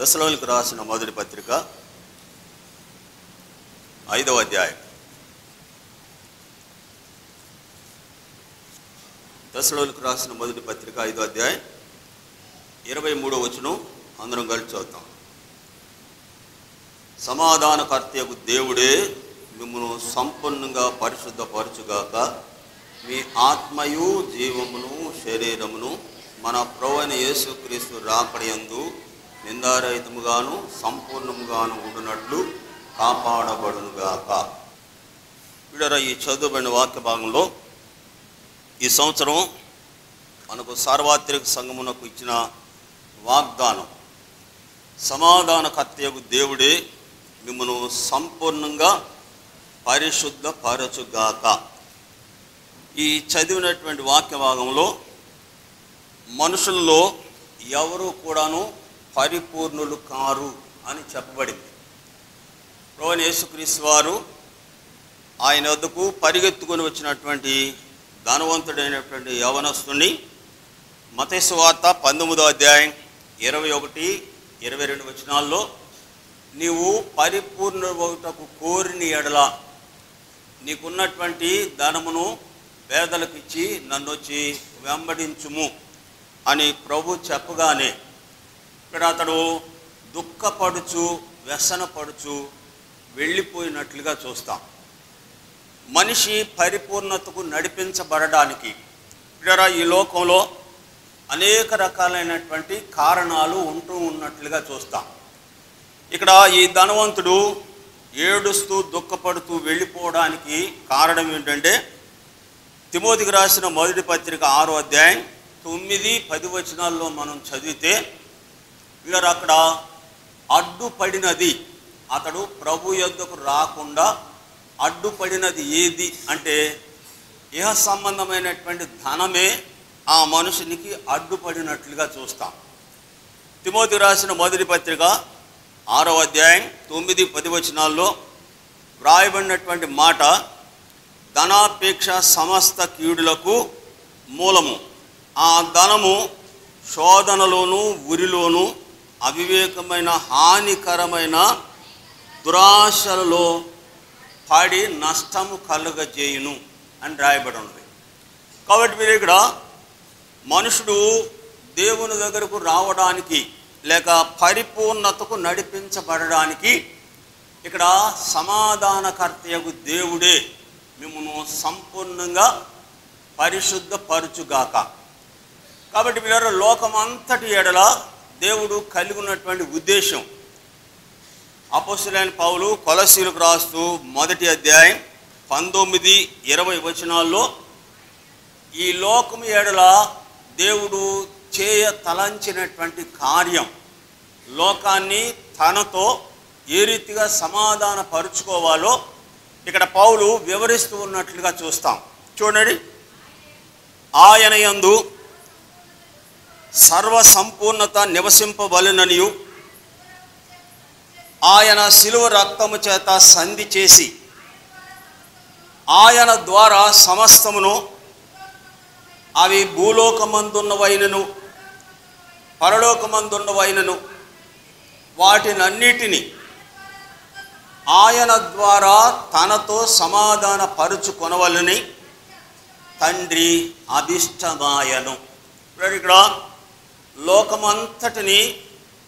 తెస్సలోనికీయులకు రాసిన మొదటి పత్రిక 5వ అధ్యాయం. తెస్సలోనికీయులకు రాసిన మొదటి పత్రిక 5వ అధ్యాయం 23వ వచనం అందరం కలిసి చూద్దాం. సమాధానకర్తయగు దేవుడే మిమ్మును సంపూర్ణంగా పరిశుద్ధపరచుగాక, మీ ఆత్మయు జీవమును శరీరమును మన ప్రభువైన యేసుక్రీస్తు రాకడయందు నిందారహితముగాను సంపూర్ణముగాను ఉండునట్లు కాపాడబడునుగాక. వీడరా ఈ చదువుబడిన వాక్య భాగంలో ఈ సంవత్సరం మనకు సార్వత్రిక సంఘమునకు ఇచ్చిన వాగ్దానం, సమాధానకర్తయగు దేవుడే మిమ్మను సంపూర్ణంగా పరిశుద్ధపరచుగాక. ఈ చదివినటువంటి వాక్య భాగంలో మనుషుల్లో ఎవరు కూడాను పరిపూర్ణులు కారు అని చెప్పబడింది. ప్రభువైన యేసుక్రీస్తు వారు ఆయన వద్దకు పరిగెత్తుకొని వచ్చినటువంటి ధనవంతుడైనటువంటి యవనస్తుని మత్తయి సువార్త 19వ అధ్యాయం 21, 22 వచనాల్లో, నీవు పరిపూర్ణుడగుటకు కోరిన ఎడల నీకున్నటువంటి ధనమును పేదలకు ఇచ్చి నన్ను వచ్చి వెంబడించుము అని ప్రభు చెప్పగానే ఇక్కడ అతడు దుఃఖపడుచు వ్యసనపడుచు వెళ్ళిపోయినట్లుగా చూస్తాం. మనిషి పరిపూర్ణతకు నడిపించబడడానికి ఇక్కడ ఈ లోకంలో అనేక రకాలైనటువంటి కారణాలు ఉంటూ ఉన్నట్లుగా చూస్తాం. ఇక్కడ ఈ ధనవంతుడు ఏడుస్తూ దుఃఖపడుతూ వెళ్ళిపోవడానికి కారణం ఏంటంటే, తిమోతికి రాసిన మొదటి పత్రిక 6వ అధ్యాయం 9, 10 వచనాల్లో మనం చదివితే వీరు అక్కడ అడ్డుపడినది, అతడు ప్రభు యొద్దకు రాకుండా అడ్డుపడినది ఏది అంటే ఇహ సంబంధమైనటువంటి ధనమే ఆ మనుషునికి అడ్డుపడినట్లుగా చూస్తాం. తిమోతికి రాసిన మొదటి పత్రిక 6వ అధ్యాయం 9, 10 వచనాల్లో వ్రాయబడినటువంటి మాట, ధనాపేక్ష సమస్త కీడులకు మూలము, ఆ ధనము శోధనలోను ఉరిలోను అవివేకమైన హానికరమైన దురాశలలో పడి నష్టము కలుగజేయును అని రాయబడి ఉన్నది. కాబట్టి మీరు ఇక్కడ మనుషుడు దేవుని దగ్గరకు రావడానికి లేక పరిపూర్ణతకు నడిపించబడడానికి ఇక్కడ సమాధానకర్తయగు దేవుడే మిమ్మును సంపూర్ణంగా పరిశుద్ధపరచుగాక. కాబట్టి మీరు లోకమంతటి ఎడల దేవుడు కలిగి ఉన్నటువంటి ఉద్దేశం, అపోస్తలుడైన పౌలు కొలస్సీయులకు రాస్తూ 1వ అధ్యాయం 19, 20 వచనాల్లో ఈ లోకము ఎడల దేవుడు చేయ తలంచినటువంటి కార్యం, లోకాన్ని తనతో ఏ రీతిగా సమాధానపరుచుకోవాలో ఇక్కడ పౌలు వివరిస్తూ ఉన్నట్లుగా చూస్తాం. చూడండి, ఆయన యందు సర్వ సంపూర్ణత నివసింపవలెననియు ఆయన శిలువ రక్తము చేత సంధి చేసి ఆయన ద్వారా సమస్తమును, అవి భూలోకమందున్నవైనను పరలోకమందున్నవైనను వాటినన్నిటినీ ఆయన ద్వారా తనతో సమాధాన పరుచుకొనవలని తండ్రి అభిష్టమాయను. ఇక్కడ లోకమంతటిని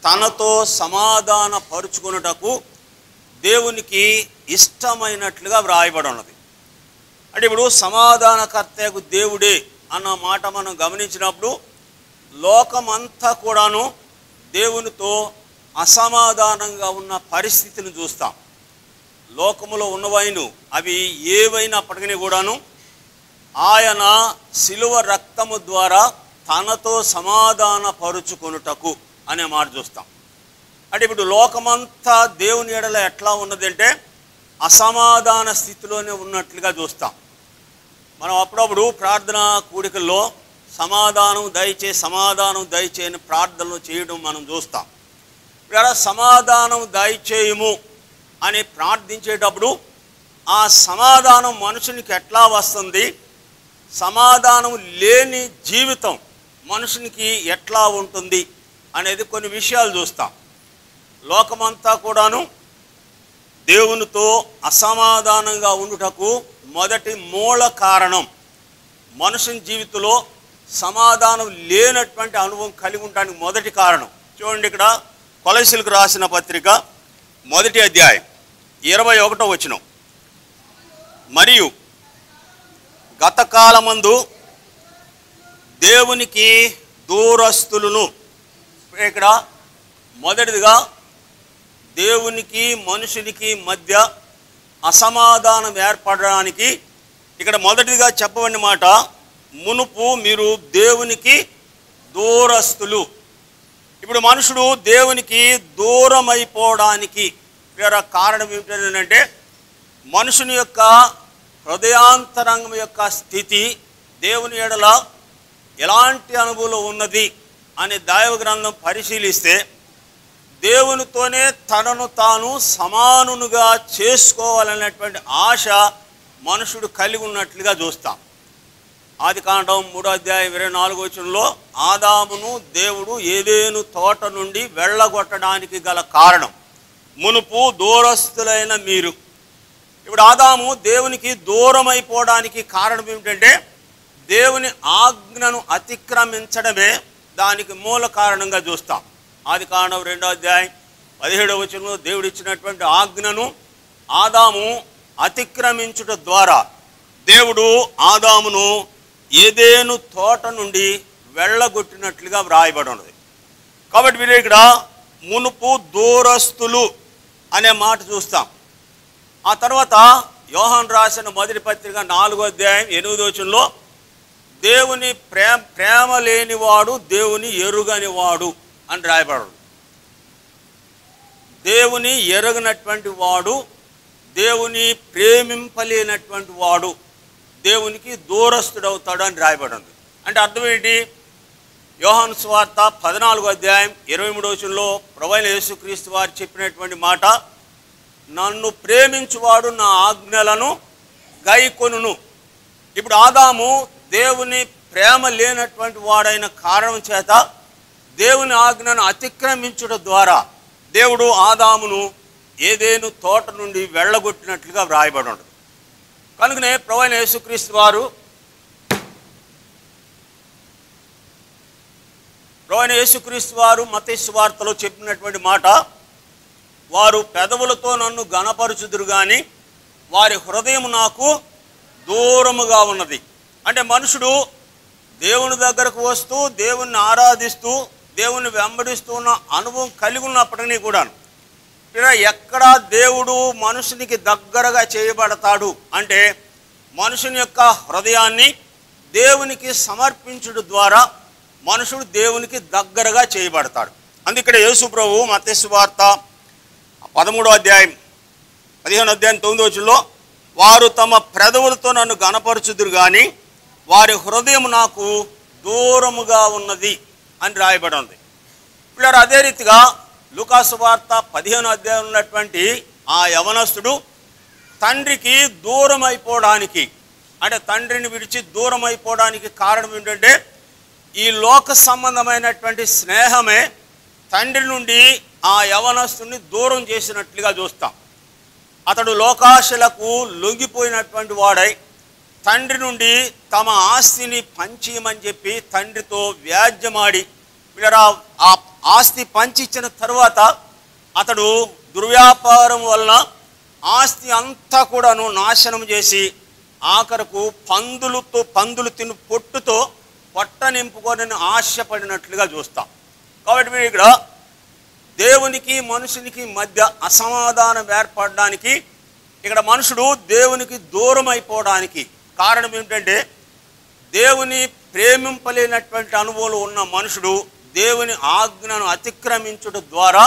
తనతో సమాధాన పరుచుకొనుటకు దేవునికి ఇష్టమైనట్లుగా వ్రాయబడి ఉన్నది. అంటే ఇప్పుడు సమాధానకర్తకు దేవుడే అన్న మాట మనం గమనించినప్పుడు లోకమంతా కూడాను దేవునితో అసమాధానంగా ఉన్న పరిస్థితిని చూస్తాం. లోకములో ఉన్నవైను అవి ఏవైనప్పటికీ కూడాను ఆయన శిలువ రక్తము ద్వారా తనతో సమాధాన పరుచుకొనుటకు అనే మాట చూస్తాం. అంటే ఇప్పుడు లోకమంతా దేవుని ఎడల ఎట్లా ఉన్నదంటే అసమాధాన స్థితిలోనే ఉన్నట్లుగా చూస్తాం. మనం అప్పుడప్పుడు ప్రార్థన కూడికల్లో సమాధానం దయచేయని ప్రార్థనలు చేయడం మనం చూస్తాం. ఇక్కడ సమాధానం దయచేయము అని ప్రార్థించేటప్పుడు ఆ సమాధానం మనుషునికి ఎట్లా వస్తుంది, సమాధానం లేని జీవితం మనుషునికి ఎట్లా ఉంటుంది అనేది కొన్ని విషయాలు చూస్తాం. లోకమంతా కూడాను దేవునితో అసమాధానంగా ఉండుటకు మొదటి మూల కారణం, మనుషుని జీవితంలో సమాధానం లేనటువంటి అనుభవం కలిగి ఉండడానికి మొదటి కారణం. చూడండి, ఇక్కడ కొలస్సీలకు రాసిన పత్రిక 1వ అధ్యాయం 21వ వచనం. మరియు గతకాలమందు దేవునికి దూరస్తులను, ఇక్కడ మొదటిదిగా దేవునికి మనుషునికి మధ్య అసమాధానం ఏర్పడడానికి ఇక్కడ మొదటిదిగా చెప్పబడిన మాట, మునుపు మీరు దేవునికి దూరస్తులు. ఇప్పుడు మనుషుడు దేవునికి దూరం అయిపోవడానికి కారణం ఏమిటంటే, మనుషుని యొక్క హృదయాంతరంగం యొక్క స్థితి దేవుని ఎడల ఎలాంటి అనుభవం ఉన్నది అని దైవ గ్రంథం పరిశీలిస్తే, దేవునితోనే తనను తాను సమానునుగా చేసుకోవాలనేటువంటి ఆశ మనుషుడు కలిగి ఉన్నట్లుగా చూస్తాం. ఆదికాండం 3వ అధ్యాయం 24వ వచనంలో ఆదామును దేవుడు ఏదేను తోట నుండి వెళ్ళగొట్టడానికి గల కారణం, మునుపు దూరస్తులైన మీరు. ఇప్పుడు ఆదాము దేవునికి దూరం అయిపోవడానికి కారణం ఏమిటంటే, దేవుని ఆజ్ఞను అతిక్రమించడమే దానికి మూల కారణంగా చూస్తాం. ఆదికాండం 2వ అధ్యాయం 17వ వచనంలో దేవుడు ఇచ్చినటువంటి ఆజ్ఞను ఆదాము అతిక్రమించుట ద్వారా దేవుడు ఆదామును ఏదేను తోట నుండి వెళ్ళగొట్టినట్లుగా వ్రాయబడి ఉన్నది. కాబట్టి మీరు ఇక్కడ మునుపు దూరస్తులు అనే మాట చూస్తాం. ఆ తర్వాత యోహాను రాసిన మొదటి పత్రిక 4వ అధ్యాయం 8వ వచనంలో దేవుని ప్రేమ లేనివాడు దేవుని ఎరుగనివాడు అని రాయబడు. దేవుని ఎరగనటువంటి వాడు, దేవుని ప్రేమింపలేనటువంటి వాడు దేవునికి దూరస్తుడవుతాడు అని రాయబడింది. అంటే అర్థం ఏంటి? యోహాను సువార్త 14వ అధ్యాయం 23వ వచనంలో ప్రభువైన యేసుక్రీస్తు వారు చెప్పినటువంటి మాట, నన్ను ప్రేమించువాడు నా ఆజ్ఞలను గైకొనును. ఇప్పుడు ఆదాము దేవుని ప్రేమ లేనటువంటి వాడైన కారణం చేత దేవుని ఆజ్ఞను అతిక్రమించుట ద్వారా దేవుడు ఆదామును ఏదేను తోట నుండి వెళ్ళగొట్టినట్లుగా వ్రాయబడి ఉండదు. కనుకనే ప్రభువైన యేసుక్రీస్తు వారు మత్తయి సువార్తలో చెప్పినటువంటి మాట, వారు పెదవులతో నన్ను గణపరచుదురు కానీ వారి హృదయం నాకు దూరముగా ఉన్నది. అంటే మనుషుడు దేవుని దగ్గరకు వస్తూ దేవుణ్ణి ఆరాధిస్తూ దేవుణ్ణి వెంబడిస్తూ ఉన్న అనుభవం కలిగి ఉన్నప్పటికీ కూడాను ఎక్కడ దేవుడు మనుషునికి దగ్గరగా చేయబడతాడు అంటే, మనుషుని యొక్క హృదయాన్ని దేవునికి సమర్పించుట ద్వారా మనుషుడు దేవునికి దగ్గరగా చేయబడతాడు. అందుకే యేసు ప్రభువు మత్తయి సువార్త 13వ అధ్యాయం 15వ అధ్యాయం 9వ వచనంలో వారు తమ పెదవులతో నన్ను గణపరచుదురు కానీ వారి హృదయం నాకు దూరముగా ఉన్నది అని రాయబడి ఉంది. ఇప్పుడు అదే రీతిగా లూకా సువార్త 15వ అధ్యాయం ఉన్నటువంటి ఆ యవనస్తుడు తండ్రికి దూరం అయిపోవడానికి, అంటే తండ్రిని విడిచి దూరం అయిపోవడానికి కారణం ఏంటంటే, ఈ లోక సంబంధమైనటువంటి స్నేహమే తండ్రి నుండి ఆ యవనస్తుడిని దూరం చేసినట్లుగా చూస్తాం. అతడు లోకాశలకు లొంగిపోయినటువంటి వాడై తండ్రి నుండి తమ ఆస్తిని పంచియమని చెప్పి తండ్రితో వ్యాజ్యమాడి, ఆ ఆస్తి పంచిచ్చిన తర్వాత అతడు దుర్వ్యాపారం వలన ఆస్తి అంతా కూడాను నాశనం చేసి ఆఖరకు పందులు తిను పొట్టుతో పొట్ట నింపుకొని ఆశపడినట్లుగా చూస్తాం. కాబట్టి మీరు ఇక్కడ దేవునికి మనుషునికి మధ్య అసమాధానం ఏర్పడడానికి, ఇక్కడ మనుషుడు దేవునికి దూరం అయిపోవడానికి కారణం ఏమిటంటే, దేవుని ప్రేమింపలేనటువంటి అనుభవం ఉన్న మనుషుడు దేవుని ఆజ్ఞను అతిక్రమించుట ద్వారా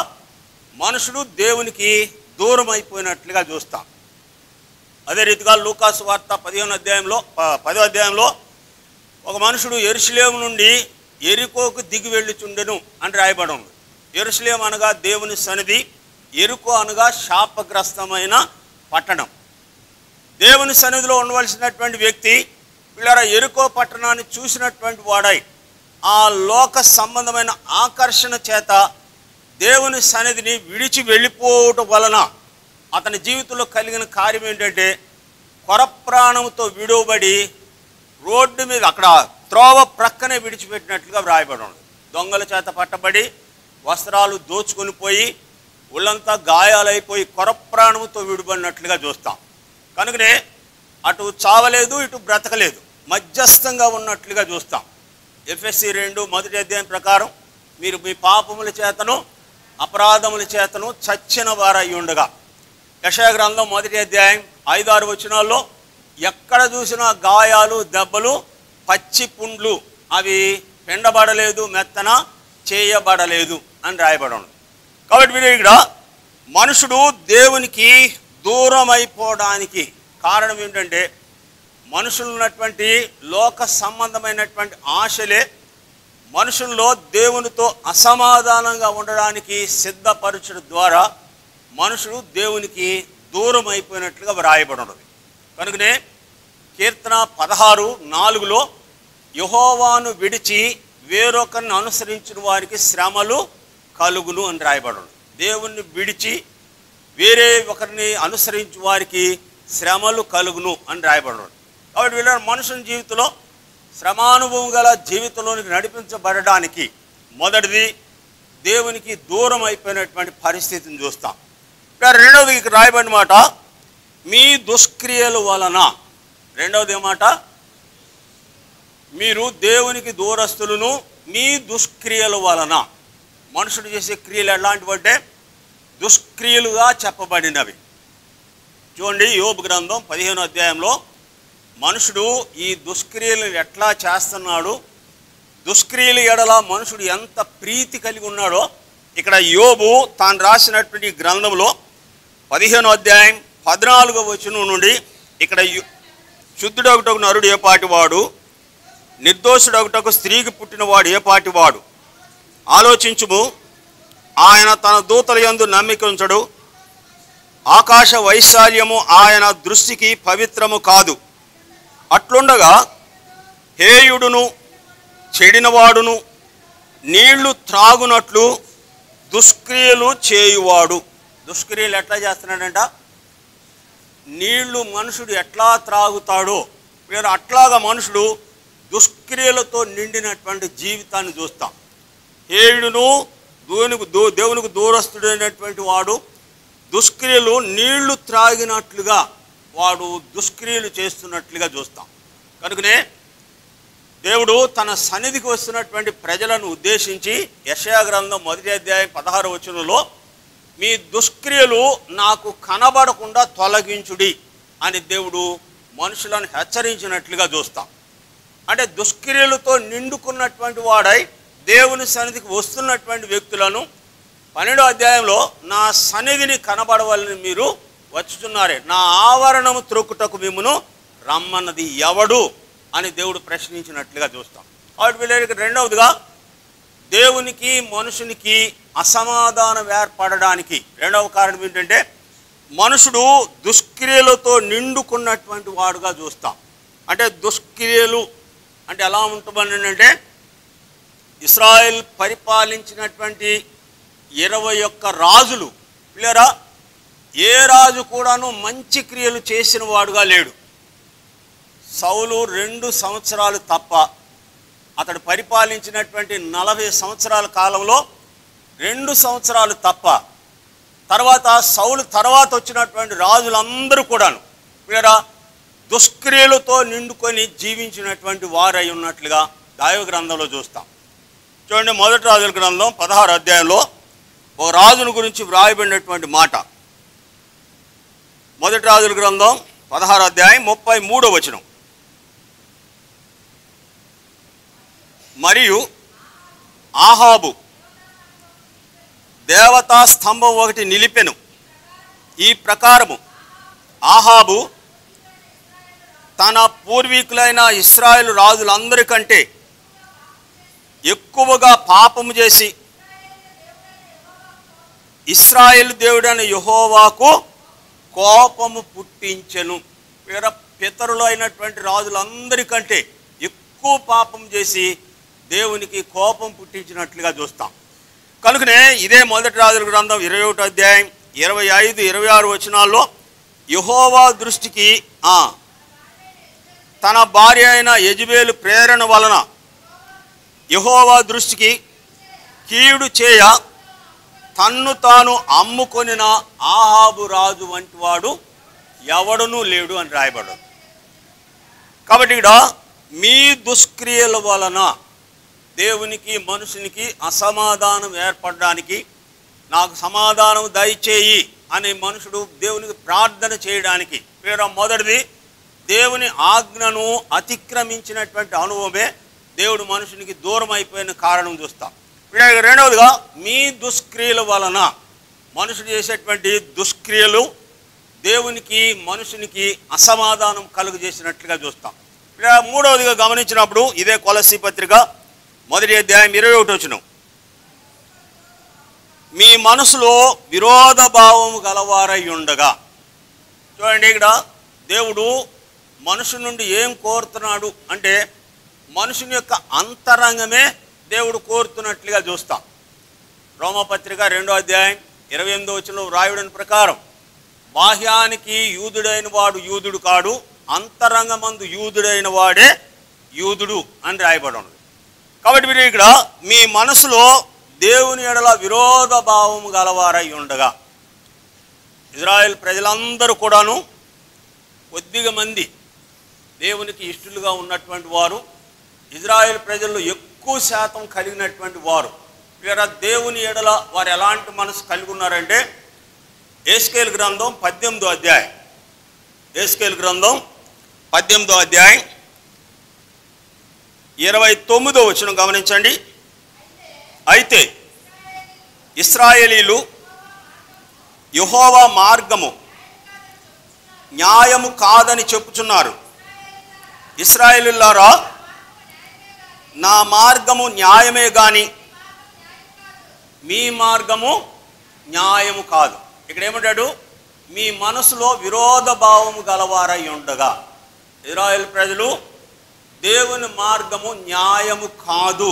మనుషుడు దేవునికి దూరం అయిపోయినట్లుగా చూస్తాం. అదే రీతిగా లూకా సువార్త 10వ అధ్యాయంలో ఒక మనుషుడు యెరూషలేము నుండి యెరికోకు దిగి వెళ్ళుచుండెను అని రాయబడి ఉంది. యెరూషలేము అనగా దేవుని సన్నిధి, యెరికో అనగా శాపగ్రస్తమైన పట్టణం. దేవుని సన్నిధిలో ఉండవలసినటువంటి వ్యక్తి యెరికో పట్టణాన్ని చూసినటువంటి వాడై ఆ లోక సంబంధమైన ఆకర్షణ చేత దేవుని సన్నిధిని విడిచి వెళ్ళిపోవటం వలన అతని జీవితంలో కలిగిన కార్యం ఏంటంటే కొరప్రాణంతో విడువబడి రోడ్డు మీద అక్కడ త్రోవ ప్రక్కనే విడిచిపెట్టినట్లుగా వ్రాయబడి ఉంది. దొంగల చేత పట్టబడి వస్త్రాలు దోచుకొని పోయి ఒళ్ళంతా గాయాలైపోయి కొరప్రాణంతో విడిపడినట్లుగా చూస్తాం. కనుకనే అటు చావలేదు, ఇటు బ్రతకలేదు, మధ్యస్థంగా ఉన్నట్లుగా చూస్తాం. ఎఫెసీ 2 మొదటి అధ్యాయం ప్రకారం మీరు మీ పాపముల చేతను అపరాధముల చేతను చచ్చిన వారై ఉండగా, యెషయా గ్రంథం మొదటి అధ్యాయం 5-6 వచనాల్లో ఎక్కడ చూసినా గాయాలు, దెబ్బలు, పచ్చి పుండ్లు, అవి పిండబడలేదు, మెత్తన చేయబడలేదు అని రాయబడి ఉంది. కాబట్టి మీరు ఇక్కడ మనుషుడు దేవునికి దూరం అయిపోవడానికి కారణం ఏంటంటే మనుషులు ఉన్నటువంటి లోక సంబంధమైనటువంటి ఆశలే మనుషుల్లో దేవునితో అసమాధానంగా ఉండడానికి సిద్ధపరచడం ద్వారా మనుషుడు దేవునికి దూరం అయిపోయినట్లుగా వ్రాయబడి ఉన్నది. కనుకనే కీర్తన 16:4లో యెహోవాను విడిచి వేరొకరిని అనుసరించిన వారికి శ్రమలు కలుగును అని రాయబడి ఉన్నది. దేవుణ్ణి విడిచి వేరే ఒకరిని అనుసరించే వారికి శ్రమలు కలుగును అని రాయబడి ఉన్నది. కాబట్టి వీళ్ళ మనుషుని జీవితంలో శ్రమానుభవం గల జీవితంలోనికి నడిపించబడడానికి మొదటిది దేవునికి దూరం అయిపోయినటువంటి పరిస్థితిని చూస్తాం. రెండవది ఇక్కడ రాయబడిన మాట మీ దుష్క్రియల వలన. రెండవది ఏమాట? మీరు దేవునికి దూరస్తులను మీ దుష్క్రియల వలన. మనుషుడు చేసే క్రియలు ఎలాంటివంటే దుష్క్రియలుగా చెప్పబడినవి. చూడండి, యోబు గ్రంథం 15వ అధ్యాయంలో మనుషుడు ఈ దుష్క్రియలను ఎట్లా చేస్తున్నాడు, దుష్క్రియల ఎడల మనుషుడు ఎంత ప్రీతి కలిగి ఉన్నాడో ఇక్కడ యోబు తాను రాసినటువంటి గ్రంథంలో 15వ అధ్యాయం 14వ వచనం నుండి ఇక్కడ శుద్ధుడొకటకు నరుడు ఏ పాటివాడు, నిర్దోషుడొకటకు స్త్రీకి పుట్టినవాడు ఏ పాటివాడు, ఆలోచించుము. ఆయన తన దూతల యందు నమ్మిక ఉంచడు, ఆకాశ వైశాల్యము ఆయన దృష్టికి పవిత్రము కాదు. అట్లుండగా హేయుడును చెడినవాడును నీళ్లు త్రాగునట్లు దుష్క్రియలు చేయువాడు. దుష్క్రియలు ఎట్లా చేస్తున్నాడంట? నీళ్లు మనుషుడు ఎట్లా త్రాగుతాడో మీరు అట్లాగా మనుషుడు దుష్క్రియలతో నిండినటువంటి జీవితాన్ని చూస్తాం. హేయుడును దేవునికి దూరస్తుడైనటువంటి వాడు దుష్క్రియలు నీళ్లు త్రాగినట్లుగా వాడు దుష్క్రియలు చేస్తున్నట్లుగా చూస్తాం. కనుకనే దేవుడు తన సన్నిధికి వస్తున్నటువంటి ప్రజలను ఉద్దేశించి యెషయా గ్రంథం 1వ అధ్యాయం 16వ వచనంలో మీ దుష్క్రియలు నాకు కనబడకుండా తొలగించుడి అని దేవుడు మనుషులను హెచ్చరించినట్లుగా చూస్తాం. అంటే దుష్క్రియలతో నిండుకున్నటువంటి వాడై దేవుని సన్నిధికి వస్తున్నటువంటి వ్యక్తులను 12వ అధ్యాయంలో నా సన్నిధిని కనబడవాలని మీరు వచ్చుచున్నారే, నా ఆవరణము త్రొక్కుటకు మిమ్మును రమ్మన్నది ఎవడు అని దేవుడు ప్రశ్నించినట్లుగా చూస్తాం. కాబట్టి వీళ్ళకి రెండవదిగా దేవునికి మనుషునికి అసమాధానం ఏర్పడడానికి రెండవ కారణం ఏంటంటే మనుషుడు దుష్క్రియలతో నిండుకున్నటువంటి వాడుగా చూస్తాం. అంటే దుష్క్రియలు అంటే ఎలా ఉంటుందంటే ఇశ్రాయేల్ పరిపాలించినటువంటి 21 రాజులు పిల్లరా ఏ రాజు కూడాను మంచి క్రియలు చేసిన వాడుగా లేడు. సౌలు 2 సంవత్సరాలు తప్ప అతడు పరిపాలించినటువంటి 40 సంవత్సరాల కాలంలో 2 సంవత్సరాలు తప్ప తర్వాత సౌలు తర్వాత వచ్చినటువంటి రాజులందరూ కూడాను పిల్లరా దుష్క్రియలతో నిండుకొని జీవించినటువంటి వారై ఉన్నట్లుగా దైవ గ్రంథంలో చూస్తాం. చూడండి, మొదటి రాజుల గ్రంథం 16వ అధ్యాయంలో ఒక రాజును గురించి వ్రాయబడినటువంటి మాట. మొదటి రాజుల గ్రంథం 16వ అధ్యాయం 33వ వచనం. మరియు ఆహాబు దేవతా స్తంభం ఒకటి నిలిపెను. ఈ ప్రకారము ఆహాబు తన పూర్వీకులైన ఇశ్రాయేలు రాజులందరికంటే ఎక్కువగా పాపము చేసి ఇశ్రాయేలు దేవుడైన యెహోవాకు కోపము పుట్టించెను. పితరులు అయినటువంటి రాజులందరికంటే ఎక్కువ పాపం చేసి దేవునికి కోపం పుట్టించినట్లుగా చూస్తాం. కనుకనే ఇదే మొదటి రాజుల గ్రంథం 21వ అధ్యాయం 25, 26 వచనాల్లో యెహోవా దృష్టికి తన భార్య అయిన యెజబెలు ప్రేరణ వలన యెహోవా దృష్టికి కీడు చేయ తన్ను తాను అమ్ముకొనిన ఆహాబు రాజు వంటి వాడు ఎవడనూ లేడు అని రాయబడదు. కాబట్టి ఇక్కడ మీ దుష్క్రియల వలన దేవునికి మనుషునికి అసమాధానం ఏర్పడడానికి, నాకు సమాధానం దయచేయి అనే మనుషుడు దేవునికి ప్రార్థన చేయడానికి మొదటిది దేవుని ఆజ్ఞను అతిక్రమించినటువంటి అనుభవమే దేవుడు మనుషునికి దూరం అయిపోయిన కారణం చూస్తాం. రెండవదిగా మీ దుష్క్రియల వలన మనుషుడు చేసేటువంటి దుష్క్రియలు దేవునికి మనుషునికి అసమాధానం కలుగజేసినట్లుగా చూస్తాం. మూడవదిగా గమనించినప్పుడు ఇదే కొలస్సీ పత్రిక 1వ అధ్యాయం 21వ వచనం, మీ మనసులో విరోధ భావము గలవారై ఉండగా. చూడండి, ఇక్కడ దేవుడు మనుషుల నుండి ఏం కోరుతున్నాడు అంటే మనుషుని యొక్క అంతరంగమే దేవుడు కోరుతున్నట్లుగా చూస్తాం. రోమపత్రిక 2వ అధ్యాయం 28వ వచనంలో వ్రాయుడిని ప్రకారం బాహ్యానికి యూదుడైన వాడు యూదుడు కాడు, అంతరంగమందు యూదుడైన వాడే యూదుడు అని రాయబడి ఉన్నది. కాబట్టి మీరు ఇక్కడ మీ మనసులో దేవుని ఎడల విరోధ భావము గలవారై ఉండగా, ఇజ్రాయెల్ ప్రజలందరూ కూడాను కొద్దిగా మంది దేవునికి ఇష్టలుగా ఉన్నటువంటి వారు, ఇజ్రాయెల్ ప్రజల్లో ఎక్కువ శాతం కలిగినటువంటి వారు. దేవుని ఎడల వారు ఎలాంటి మనసు కలిగి ఉన్నారంటే యెహెజ్కేలు గ్రంథం 18వ అధ్యాయం, యెహెజ్కేలు గ్రంథం 18వ అధ్యాయం 29వ వచనం గమనించండి. అయితే ఇశ్రాయేలీలు యెహోవా మార్గము న్యాయము కాదని చెప్పుచున్నారు. ఇశ్రాయేలీయులారా, నా మార్గము న్యాయమే గాని మీ మార్గము న్యాయము కాదు. ఇక్కడ ఏమంటాడు? మీ మనసులో విరోధ భావము గలవారై ఉండగా. ఇశ్రాయేలు ప్రజలు దేవుని మార్గము న్యాయము కాదు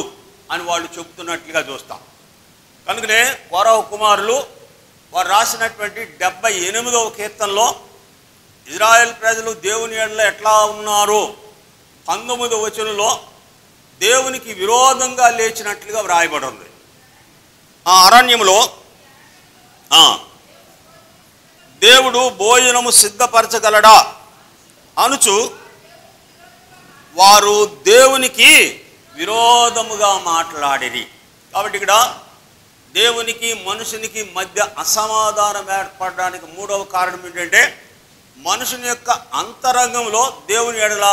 అని వాళ్ళు చెబుతున్నట్లుగా చూస్తాం. కనుకనే కోరహు కుమారులు వారు రాసినటువంటి 78వ కీర్తనలో ఇజ్రాయెల్ ప్రజలు దేవుని ఎడల ఎట్లా ఉన్నారు 19వ వచనంలో దేవునికి విరోధంగా లేచినట్లుగా వ్రాయబడి ఉంది. ఆ అరణ్యంలో దేవుడు భోజనము సిద్ధపరచగలడా అనుచు వారు దేవునికి విరోధముగా మాట్లాడిరి. కాబట్టి ఇక్కడ దేవునికి మనుషునికి మధ్య అసమాధానం ఏర్పడడానికి మూడవ కారణం ఏంటంటే మనుషుని యొక్క అంతరంగంలో దేవుని ఎడల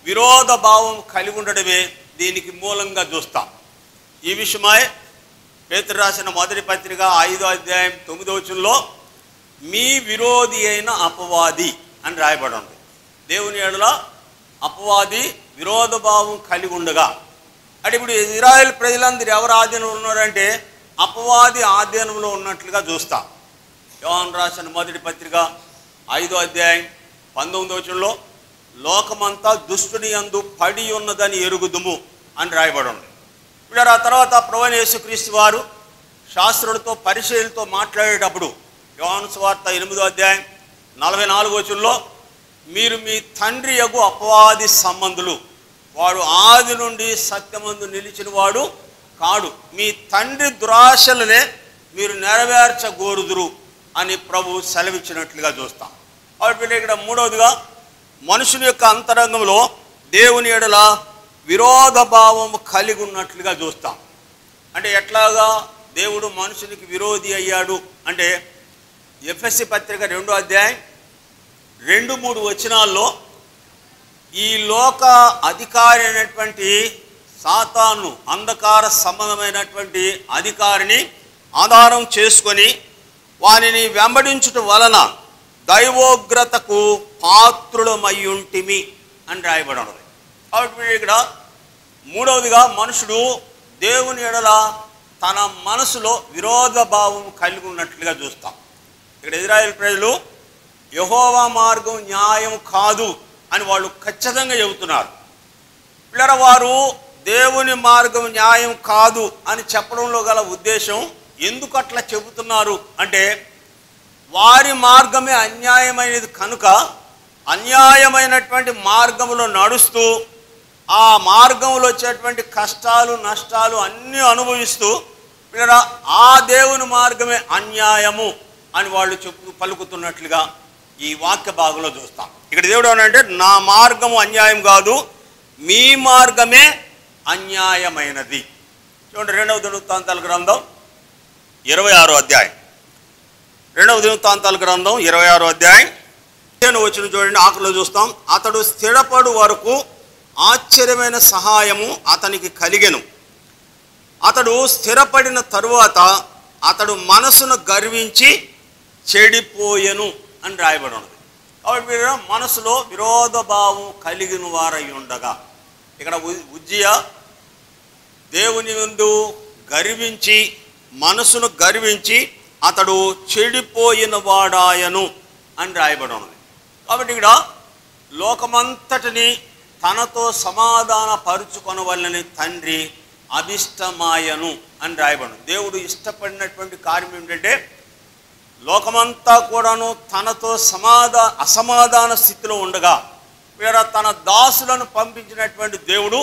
విరోధ భావం కలిగి ఉండడమే దీనికి మూలంగా చూస్తాం. ఈ విషయమై పేతురు రాసిన మొదటి పత్రిక 5వ అధ్యాయం 9వ వచనంలో మీ విరోధి అయిన అపవాది అని రాయబడి ఉంది. దేవుని ఎడల అపవాది విరోధ భావం కలిగి ఉండగా, అంటే ఇప్పుడు ఇజ్రాయెల్ ప్రజలందరూ ఎవరు ఆధీనంలో ఉన్నారంటే అపవాది ఆధీనంలో ఉన్నట్లుగా చూస్తాం. యోహాను రాసిన మొదటి పత్రిక 5వ అధ్యాయం 19వ వచనంలో లోకమంతా దుష్టుని యందు పడి ఉన్నదని ఎరుగుదుము అని రాయబడి ఉంది. ఇప్పుడు ఆ తర్వాత ప్రభువైన యేసుక్రీస్తు వారు శాస్త్రులతో పరిచయులతో మాట్లాడేటప్పుడు యోహాను సువార్త 8వ అధ్యాయం 44వ వచనంలో మీరు మీ తండ్రి యగు అపవాది సంబంధులు, వాడు ఆది నుండి సత్యమందు నిలిచిన వాడు కాడు, మీ తండ్రి దురాశలనే మీరు నెరవేర్చగోరుదురు అని ప్రభు సెలవిచ్చినట్లుగా చూస్తాం. కాబట్టి ఇక్కడ మూడవదిగా మనుషుని యొక్క అంతరంగంలో దేవుని ఎడల విరోధ భావం కలిగి ఉన్నట్లుగా చూస్తాం. అంటే ఎట్లాగా దేవుడు మనుషునికి విరోధి అయ్యాడు అంటే ఎఫెసీ పత్రిక 2వ అధ్యాయం 2-3 వచనాల్లో ఈ లోక అధికారి అయినటువంటి సాతాను, అంధకార సంబంధమైనటువంటి అధికారిని ఆధారం చేసుకొని వానిని వెంబడించుట వలన దైవోగ్రతకు పాత్రులమయ్యుంటిమి అని రాయబడి ఉన్నది. కాబట్టి ఇక్కడ మూడవదిగా మనుషుడు దేవుని ఎడల తన మనసులో విరోధ భావం కలిగి ఉన్నట్లుగా చూస్తాం. ఇక్కడ ఇజ్రాయెల్ ప్రజలు యెహోవా మార్గం న్యాయం కాదు అని వాళ్ళు ఖచ్చితంగా చెబుతున్నారు. పిల్లల వారు దేవుని మార్గం న్యాయం కాదు అని చెప్పడంలో గల ఉద్దేశం, ఎందుకు అట్లా చెబుతున్నారు అంటే, వారి మార్గమే అన్యాయమైనది కనుక అన్యాయమైనటువంటి మార్గంలో నడుస్తూ ఆ మార్గంలో వచ్చేటువంటి కష్టాలు నష్టాలు అన్నీ అనుభవిస్తూ ఆ దేవుని మార్గమే అన్యాయము అని వాళ్ళు పలుకుతున్నట్లుగా ఈ వాక్య భాగంలో చూస్తాం. ఇక్కడ దేవుడు ఏమనంటే, నా మార్గము అన్యాయం కాదు, మీ మార్గమే అన్యాయమైనది. చూడండి, 2వ దినవృత్తాంతాల గ్రంథం 26వ అధ్యాయం. 2వ దినవృత్తాంతాల గ్రంథం 26వ అధ్యాయం 15వ వచనం చూడండి. ఆఖరిలో చూస్తాం. అతడు స్థిరపడు వరకు ఆశ్చర్యమైన సహాయము అతనికి కలిగెను. అతడు స్థిరపడిన తరువాత అతడు మనసును గర్వించి చెడిపోయెను అని రాయబడి ఉన్నది. కాబట్టి మీరు మనసులో విరోధ భావం కలిగిన వారై ఉండగా, ఇక్కడ ఉజ్జియా దేవుని ముందు గర్వించి, మనసును గర్వించి అతడు చెడిపోయిన వాడాయను అని రాయబడి ఉన్నది. కాబట్టి ఇక్కడ లోకమంతటిని తనతో సమాధాన పరుచుకొనవలనని తండ్రి అభిష్టమాయను అని రాయబడి. దేవుడు ఇష్టపడినటువంటి కార్యం ఏమిటంటే, లోకమంతా కూడాను తనతో అసమాధాన స్థితిలో ఉండగా వీరా తన దాసులను పంపించినటువంటి దేవుడు,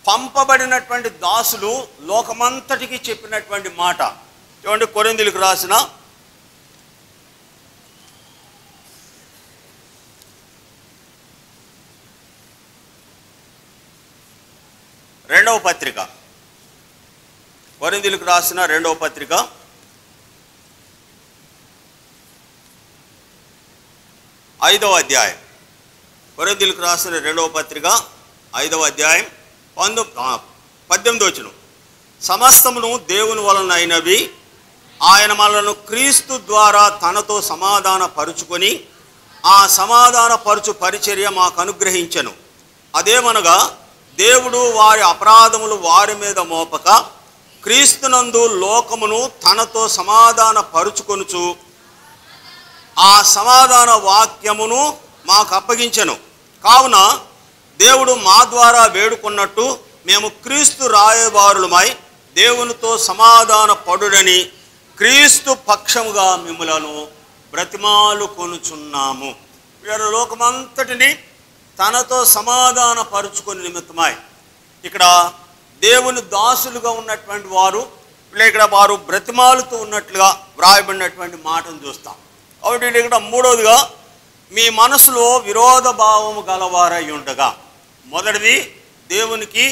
పంపబడినటువంటి దాసులు లోకమంతటికి చెప్పినటువంటి మాట. చూడండి, కొరింథీయులకు రాసిన 2వ పత్రిక, కొరింథీయులకు రాసిన 2వ పత్రిక 5వ అధ్యాయం. కొరింథీయులకు రాసిన 2వ పత్రిక 5వ అధ్యాయం 18వ వచనం. సమస్తమును దేవుని వలన అయినవి, ఆయన మనలను క్రీస్తు ద్వారా తనతో సమాధాన పరుచుకొని ఆ సమాధాన పరుచు పరిచర్య మాకు అనుగ్రహించెను. అదేమనగా, దేవుడు వారి అపరాధములు వారి మీద మోపక క్రీస్తునందు లోకమును తనతో సమాధాన పరుచుకొనుచు ఆ సమాధాన వాక్యమును మాకు అప్పగించెను. కావున దేవుడు మా ద్వారా వేడుకున్నట్టు మేము క్రీస్తు రాయబారులమై దేవునితో సమాధాన పడుడని క్రీస్తు పక్షముగా మిమ్ములను బ్రతిమాలు కొనుచున్నాము. వీరు లోకమంతటిని తనతో సమాధాన పరుచుకుని నిమిత్తమై ఇక్కడ దేవుని దాసులుగా ఉన్నటువంటి వారు ఇక్కడ వారు బ్రతిమాలుతూ ఉన్నట్లుగా వ్రాయబడినటువంటి మాటను చూస్తాం. కాబట్టి ఇక్కడ 3వదిగా, మీ మనసులో విరోధ భావము గలవారై ఉండగా. మొదటిది, దేవునికి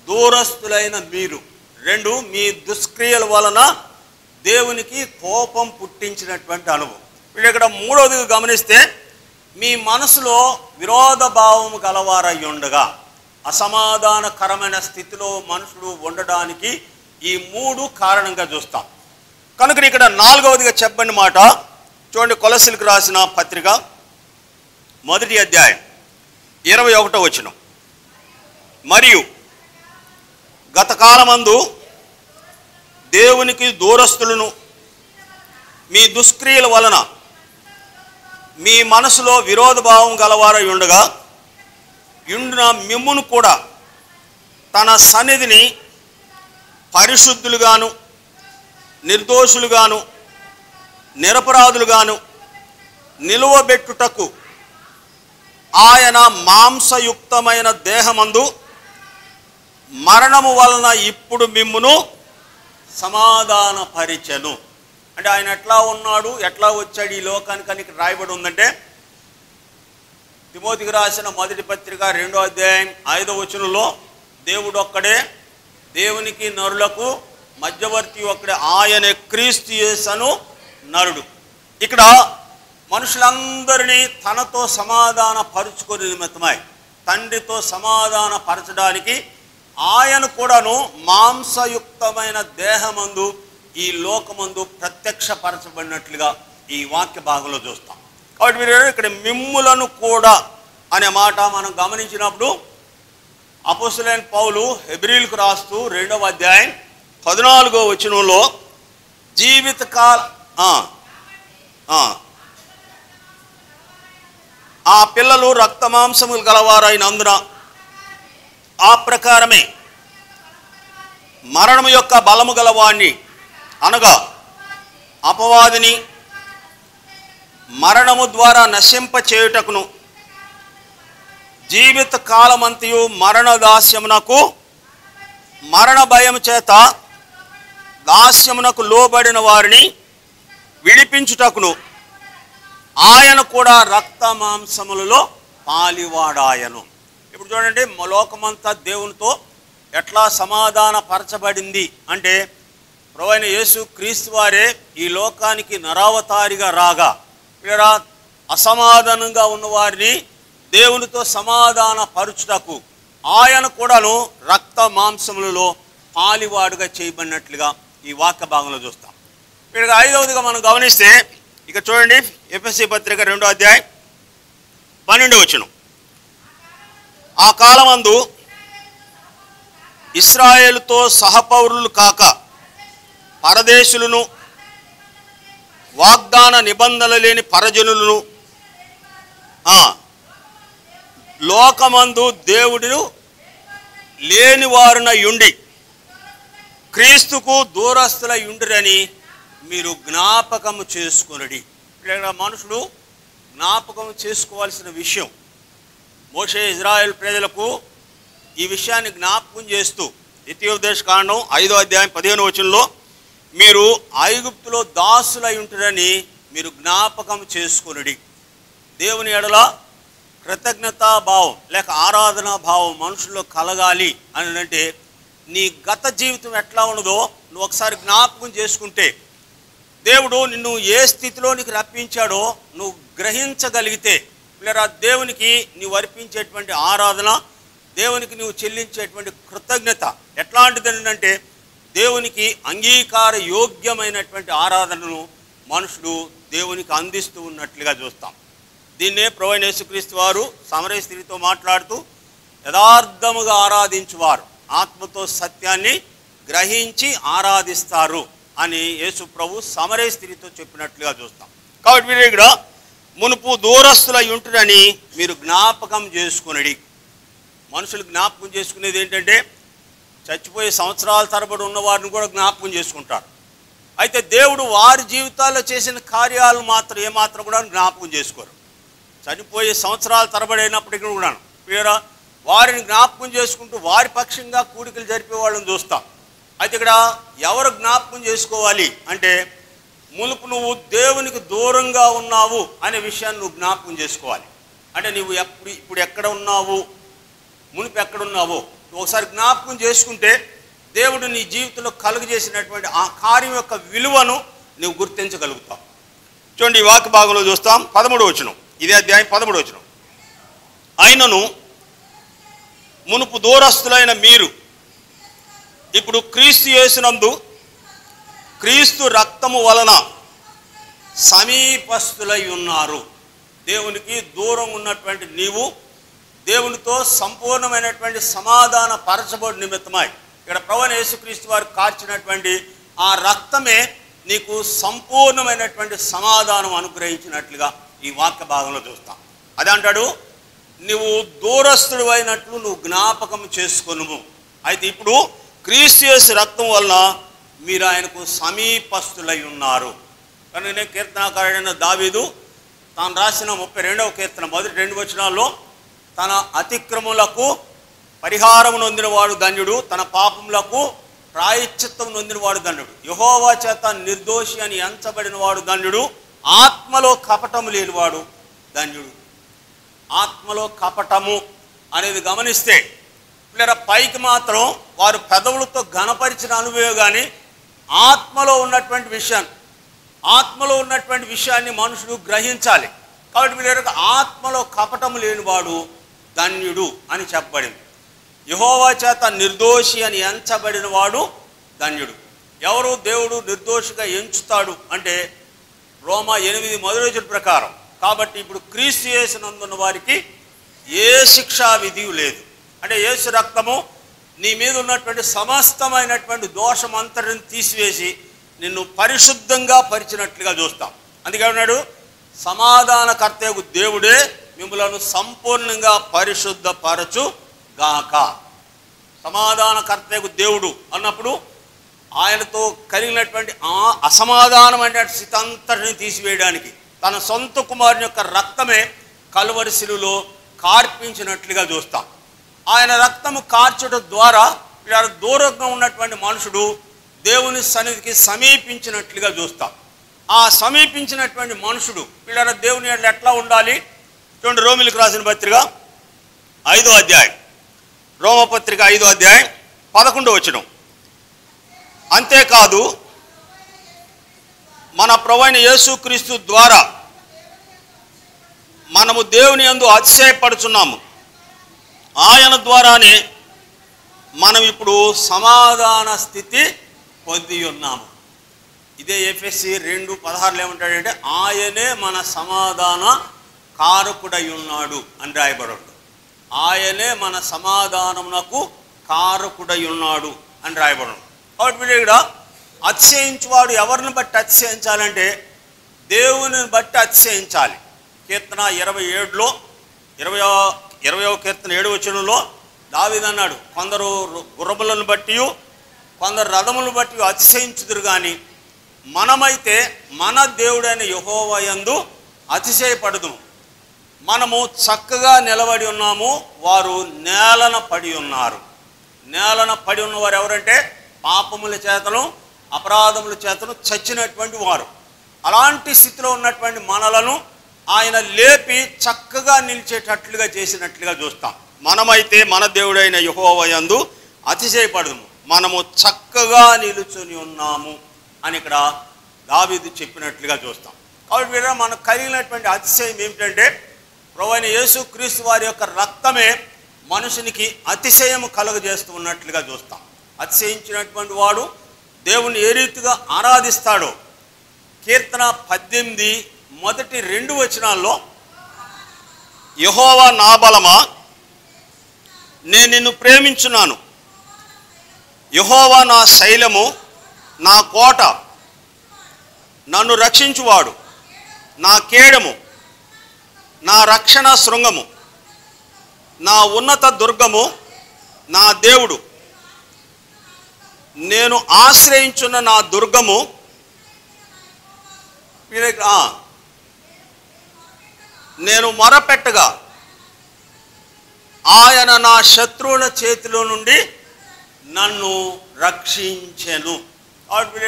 దూరస్తులైన మీరు. 2, మీ దుష్క్రియల వలన దేవునికి కోపం పుట్టించినటువంటి అనుభవం. వీళ్ళు ఇక్కడ 3వదిగా గమనిస్తే, మీ మనసులో విరోధ భావము గలవారై ఉండగా, అసమాధానకరమైన స్థితిలో మనుషులు ఉండడానికి ఈ 3 కారణంగా చూస్తాం. కనుక ఇక్కడ 4వదిగా చెప్పండి మాట చూడండి, కొలస్సీలకు రాసిన పత్రిక 1వ అధ్యాయం 21వ వచనం. మరియు గతకాలమందు దేవునికి దూరస్తులను మీ దుష్క్రియల వలన మీ మనసులో విరోధ భావం గలవారై ఉండగా ఉండిన మిమ్మును కూడా తన సన్నిధిని పరిశుద్ధులుగాను నిర్దోషులుగాను నిరపరాధులుగాను నిలువబెట్టుటకు ఆయన మాంసయుక్తమైన దేహమందు మరణము వలన ఇప్పుడు మిమ్మును సమాధానపరిచెను. అంటే ఆయన ఎట్లా ఉన్నాడు, ఎట్లా వచ్చాడు ఈ లోకానికి అని రాయబడి ఉందంటే, తిమోతికి రాసిన 1వ పత్రిక 2వ అధ్యాయం 5వ వచనంలో దేవుడు ఒక్కడే, దేవునికి నరులకు మధ్యవర్తి ఒక్కడే, ఆయనే క్రీస్తు యేసు నరుడు. ఇక్కడ మనుషులందరినీ తనతో సమాధాన పరుచుకొని నిమిత్తమై తండ్రితో సమాధాన పరచడానికి ఆయన కూడాను మాంసయుక్తమైన దేహమందు ఈ లోకమందు ప్రత్యక్షపరచబడినట్లుగా ఈ వాక్య భాగంలో చూస్తాం. కాబట్టి మీరు ఇక్కడ మిమ్ములను కూడా అనే మాట మనం గమనించినప్పుడు అపోస్తలుడైన పౌలు హెబ్రీయులకు రాస్తూ 2వ అధ్యాయం 14వ వచనంలో జీవితకాల ఆ పిల్లలు రక్త మాంసములు గలవారైనందున ఆ ప్రకారమే మరణము యొక్క బలము గలవాణ్ణి అనగా అపవాదిని మరణము ద్వారా నశింప చేయుటకును జీవిత కాలమంతయు మరణ దాస్యమునకు మరణ భయం చేత దాస్యమునకు లోబడిన వారిని విడిపించుటకును ఆయన కూడా రక్త మాంసములలో పాలివాడాయను. ఇప్పుడు చూడండి, లోకమంతా దేవునితో ఎట్లా సమాధాన పరచబడింది అంటే ప్రభువైన యేసు క్రీస్తు వారే ఈ లోకానికి నరావతారిగా రాగా ఇక్కడ అసమాధానంగా ఉన్నవారిని దేవునితో సమాధాన పరుచుటకు ఆయన కూడాను రక్త మాంసములలో పాలివాడుగా చేయబడినట్లుగా ఈ వాక్య భాగంలో చూస్తాం. ఇక్కడ 5వదిగా మనం గమనిస్తే ఇక చూడండి, ఎఫెసీ పత్రిక 2వ అధ్యాయం 12వ వచనం. ఆ కాలమందు ఇశ్రాయేలుతో సహపౌరులు కాక పరదేశులను వాగ్దాన నిబంధనలు లేని పరజనులను లోకమందు దేవుడు లేని వారున యుండి క్రీస్తుకు దూరస్తుల యుండిరని మీరు జ్ఞాపకము చేసుకొనుడి. ఇక్కడ మనుషులు జ్ఞాపకం చేసుకోవాల్సిన విషయం. మోషే ఇజ్రాయెల్ ప్రజలకు ఈ విషయాన్ని జ్ఞాపకం చేస్తూ ద్వితీయోపదేశకాండం 5వ అధ్యాయం 15వ వచనంలో మీరు ఐగుప్తులో దాసులై ఉంటారని మీరు జ్ఞాపకం చేసుకొనుడి. దేవుని ఎడల కృతజ్ఞతా భావం లేక ఆరాధనా భావం మనుషుల్లో కలగాలి అని అంటే నీ గత జీవితం ఎట్లా ఉన్నదో నువ్వు ఒకసారి జ్ఞాపకం చేసుకుంటే దేవుడు నిన్ను ఏ స్థితిలో నీకు రప్పించాడో నువ్వు గ్రహించగలిగితే లేదా దేవునికి నీవు అర్పించేటువంటి ఆరాధన, దేవునికి నువ్వు చెల్లించేటువంటి కృతజ్ఞత ఎట్లాంటిది అంటే దేవునికి అంగీకార యోగ్యమైనటువంటి ఆరాధనను మనుషులు దేవునికి అందిస్తూ ఉన్నట్లుగా చూస్తాం. దీన్నే ప్రభువైన యేసుక్రీస్తు వారు సమరయ స్త్రీతో మాట్లాడుతూ యథార్థముగా ఆరాధించువారు ఆత్మతో సత్యాన్ని గ్రహించి ఆరాధిస్తారు అని యేసు ప్రభు సమరయ స్త్రీతో చెప్పినట్లుగా చూస్తాం. కాబట్టి మీరు ఇక్కడ మునుపు దూరస్తులై ఉంటురని మీరు జ్ఞాపకం చేసుకునడి. మనుషులు జ్ఞాపకం చేసుకునేది ఏంటంటే చచ్చిపోయే సంవత్సరాల తరబడి ఉన్నవారిని కూడా జ్ఞాపకం చేసుకుంటారు. అయితే దేవుడు వారి జీవితాల్లో చేసిన కార్యాలు మాత్రం ఏమాత్రం కూడా జ్ఞాపకం చేసుకోరు. చనిపోయే సంవత్సరాల తరబడి అయినప్పటికీ కూడా వీరా వారిని జ్ఞాపకం చేసుకుంటూ వారి పక్షంగా కూడికలు జరిపే వాళ్ళని చూస్తాం. అయితే ఇక్కడ ఎవరు జ్ఞాపకం చేసుకోవాలి అంటే మునుపు నువ్వు దేవునికి దూరంగా ఉన్నావు అనే విషయాన్ని నువ్వు జ్ఞాపకం చేసుకోవాలి. అంటే నువ్వు ఇప్పుడు ఎక్కడ ఉన్నావు, మునుపు ఎక్కడున్నావో నువ్వు ఒకసారి జ్ఞాపకం చేసుకుంటే దేవుడు నీ జీవితంలో కలుగజేసినటువంటి ఆ కార్యం యొక్క విలువను నువ్వు గుర్తించగలుగుతావు. చూడండి, ఈ వాక్య భాగంలో చూస్తాం 13వ వచనం, ఇదే అధ్యాయం 13వ వచనం. అయినను మునుపు దూరస్తులైన మీరు ఇప్పుడు క్రీస్తు యేసునందు క్రీస్తు రక్తము వలన సమీపస్తులై ఉన్నారు. దేవునికి దూరం ఉన్నటువంటి నీవు దేవునితో సంపూర్ణమైనటువంటి సమాధాన పరచబడి నిమిత్తమై ఇక్కడ ప్రభువైన యేసుక్రీస్తు వారు కార్చినటువంటి ఆ రక్తమే నీకు సంపూర్ణమైనటువంటి సమాధానం అనుగ్రహించినట్లుగా ఈ వాక్య భాగంలో చూస్తాం. అదే అంటాడు, నువ్వు దూరస్తుడు అయినట్లు నువ్వు జ్ఞాపకం చేసుకొనుము. అయితే ఇప్పుడు క్రీస్తు యేసు రక్తం వలన మీరు ఆయనకు సమీపస్తులై ఉన్నారు. కనుక కీర్తనాకారుడైన దావీదు తాను రాసిన 32వ కీర్తన మొదటి 2 వచనాల్లో తన అతిక్రములకు పరిహారం నొందినవాడు ధన్యుడు, తన పాపములకు ప్రాయశ్చిత్తం నొందినవాడు ధన్యుడు, యెహోవా చేత నిర్దోషి అని ఎంచబడిన వాడు ధన్యుడు, ఆత్మలో కపటము లేనివాడు ధన్యుడు. ఆత్మలో కపటము అనేది గమనిస్తే పిల్లల పైకి మాత్రం వారు పెదవులతో ఘనపరిచిన అనుభవం కానీ ఆత్మలో ఉన్నటువంటి విషయాన్ని మనుషులు గ్రహించాలి. కాబట్టి పిల్లలకు ఆత్మలో కపటము లేనివాడు ధన్యుడు అని చెప్పబడింది. యెహోవా చేత నిర్దోషి అని ఎంచబడిన వాడు ధన్యుడు. ఎవరు దేవుడు నిర్దోషిగా ఎంచుతాడు అంటే రోమా 8 మొదటి వచనం ప్రకారం. కాబట్టి ఇప్పుడు క్రీస్తు యేసునందున్న వారికి ఏ శిక్షా విధి లేదు. అంటే యేసు రక్తము నీ మీద ఉన్నటువంటి సమస్తమైనటువంటి దోషం అంతటిని తీసివేసి నిన్ను పరిశుద్ధంగా పరిచినట్లుగా చూస్తాం. అందుకే అన్నాడు, సమాధానకర్తయగు దేవుడే మిమ్మలను సంపూర్ణంగా పరిశుద్ధపరచు గాక. సమాధానకర్తకు దేవుడు అన్నప్పుడు ఆయనతో కలిగినటువంటి ఆ అసమాధానమైన స్థితి అంతటిని తీసివేయడానికి తన సొంత కుమారుని యొక్క రక్తమే కలువరి శిలువలో కార్పించినట్లుగా చూస్తాం. ఆయన రక్తము కార్చడం ద్వారా దూరంగా ఉన్నటువంటి మనుషుడు దేవుని సన్నిధికి సమీపించినట్లుగా చూస్తాం. ఆ సమీపించినటువంటి మనుషుడు దేవుని ఎట్లా ఉండాలి చూడండి. రోమిలకు రాసిన పత్రిక 5వ అధ్యాయం, రోమపత్రిక 5వ అధ్యాయం 11వ వచనం. అంతేకాదు మన ప్రభువైన యేసుక్రీస్తు ద్వారా మనము దేవుని యందు అతిశయపడుచున్నాము. ఆయన ద్వారానే మనం ఇప్పుడు సమాధాన స్థితి పొంది ఉన్నాము. ఇదే ఎఫెసీ 2:16 ఏమంటాడంటే ఆయనే మన సమాధాన కారకుడై ఉన్నాడు అని రాయబడు. ఆయనే మన సమాధానమునకు కారకుడై ఉన్నాడు అని రాయబడు. కాబట్టి ఇక్కడ అతిశయించువాడు ఎవరిని బట్టి అతిశయించాలంటే దేవుని బట్టి అతిశయించాలి. కీర్తన 27లో 20వ కీర్తన 7వ వచనంలో దావీదు అన్నాడు, కొందరు గుర్రములను బట్టి కొందరు రథములను బట్టి అతిశయించుదురు కానీ మనమైతే మన దేవుడైన యెహోవా యందు అతిశయపడదుము. మనము చక్కగా నిలబడి ఉన్నాము, వారు నేలన పడి ఉన్నారు. నేలన పడి ఉన్నవారు ఎవరంటే పాపముల చేతను అపరాధముల చేతను చచ్చినటువంటి వారు. అలాంటి స్థితిలో ఉన్నటువంటి మనలను ఆయన లేపి చక్కగా నిలిచేటట్లుగా చేసినట్లుగా చూస్తాం. మనమైతే మన దేవుడైన యెహోవా యందు అతిశయపడదుము, మనము చక్కగా నిలుచుని ఉన్నాము అని ఇక్కడ దావీదు చెప్పినట్లుగా చూస్తాం. కాబట్టి మనకు కలిగినటువంటి అతిశయం ఏమిటంటే ప్రభువైన యేసుక్రీస్తు వారి యొక్క రక్తమే మనుషునికి అతిశయం కలుగజేస్తూ ఉన్నట్లుగా చూస్తాం. అతిశయించినటువంటి వాడు దేవుని ఏ రీతిగా ఆరాధిస్తాడో కీర్తన 18 మొదటి 2 వచనాల్లో యెహోవా నా బలమా నేను నిన్ను ప్రేమించున్నాను, యెహోవా నా శైలము నా కోట, నన్ను రక్షించువాడు, నా కేడము, నా రక్షణ శృంగము, నా ఉన్నత దుర్గము, నా దేవుడు, నేను ఆశ్రయించున్న నా దుర్గము, నేను మొరపెట్టగా ఆయన నా శత్రువుల చేతిలో నుండి నన్ను రక్షించెను. కాబట్టి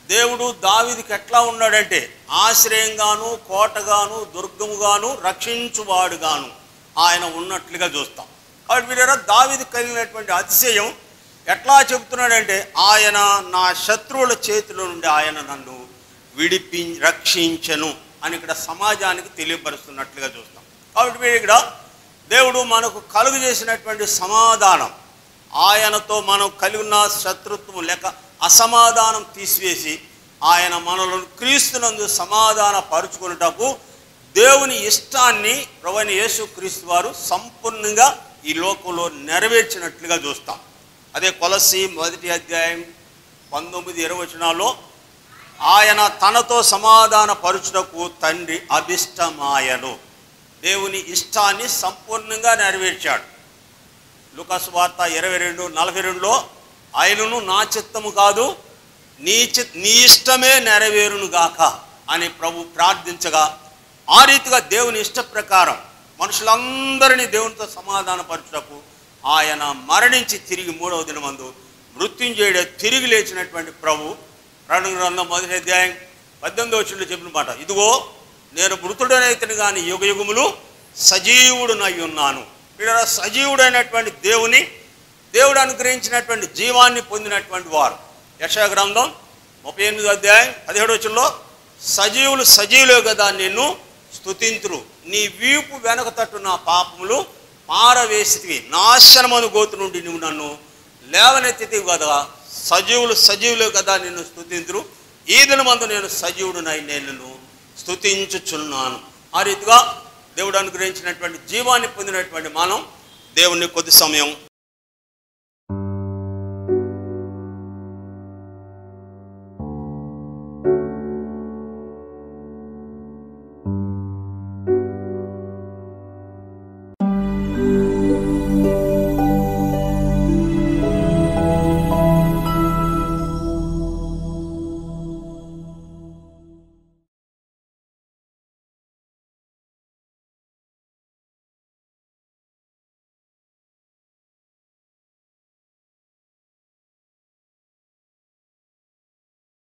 దేవుడు దావీదుకి ఎట్లా ఉన్నాడంటే ఆశ్రయంగాను కోటగాను దుర్గముగాను రక్షించువాడుగాను ఆయన ఉన్నట్లుగా చూస్తాం. కాబట్టి దావీదు కలిగినటువంటి అతిశయం ఎట్లా చెబుతున్నాడంటే ఆయన నా శత్రువుల చేతిలో నుండి ఆయన నన్ను రక్షించెను అని ఇక్కడ సమాజానికి తెలియపరుస్తున్నట్లుగా చూస్తాం. కాబట్టి ఇక్కడ దేవుడు మనకు కలుగు చేసినటువంటి సమాధానం, ఆయనతో మనం కలిగి ఉన్న శత్రుత్వం లేక అసమాధానం తీసివేసి ఆయన మనలను క్రీస్తునందు సమాధాన పరుచుకున్నటకు దేవుని ఇష్టాన్ని ప్రభువైన యేసుక్రీస్తు వారు సంపూర్ణంగా ఈ లోకంలో నెరవేర్చినట్లుగా చూస్తాం. అదే కొలస్సీ 1వ అధ్యాయం 19-20 వచనాల్లో ఆయన తనతో సమాధాన పరుచుటకు తండ్రి అభిష్టమాయను, దేవుని ఇష్టాన్ని సంపూర్ణంగా నెరవేర్చాడు. లూకాసు వార్త 22:42లో ఆయనను నా చిత్తము కాదు నీ ఇష్టమే నెరవేరును గాక అని ప్రభు ప్రార్థించగా ఆ రీతిగా దేవుని ఇష్ట ప్రకారం మనుషులందరినీ దేవునితో సమాధానపరచుటకు ఆయన మరణించి తిరిగి 3వ దినమందు మృత్యుంజయుడే తిరిగి లేచినటువంటి ప్రభు ప్రకటన గ్రంథం 1వ అధ్యాయం 18వ వచనంలో చెప్పిన మాట, ఇదిగో నేను మృతుడనైతను కానీ యుగయుగములు సజీవుడునై ఉన్నాను. ఇక్కడ సజీవుడైనటువంటి దేవుడు అనుగ్రహించినటువంటి జీవాన్ని పొందినటువంటి వారు. యెషయా గ్రంథం 38వ అధ్యాయం 17వ వచనంలో సజీవులే కదా నిన్ను స్తుతింతురు, నీ వీపు వెనక తట్టు నా పాపములు పారవేసితివి, నాశనమను గోతు నుండి నువ్వు నన్ను లేవనెత్తితివి కదా, సజీవులే కదా నిన్ను స్తుతింతురు, ఈ దినమందు నేను సజీవుడునై నేను స్తుతించుచున్నాను. ఆ రీతిగా దేవుడు అనుగ్రహించినటువంటి జీవాన్ని పొందినటువంటి మనం దేవుణ్ణి కొద్ది సమయం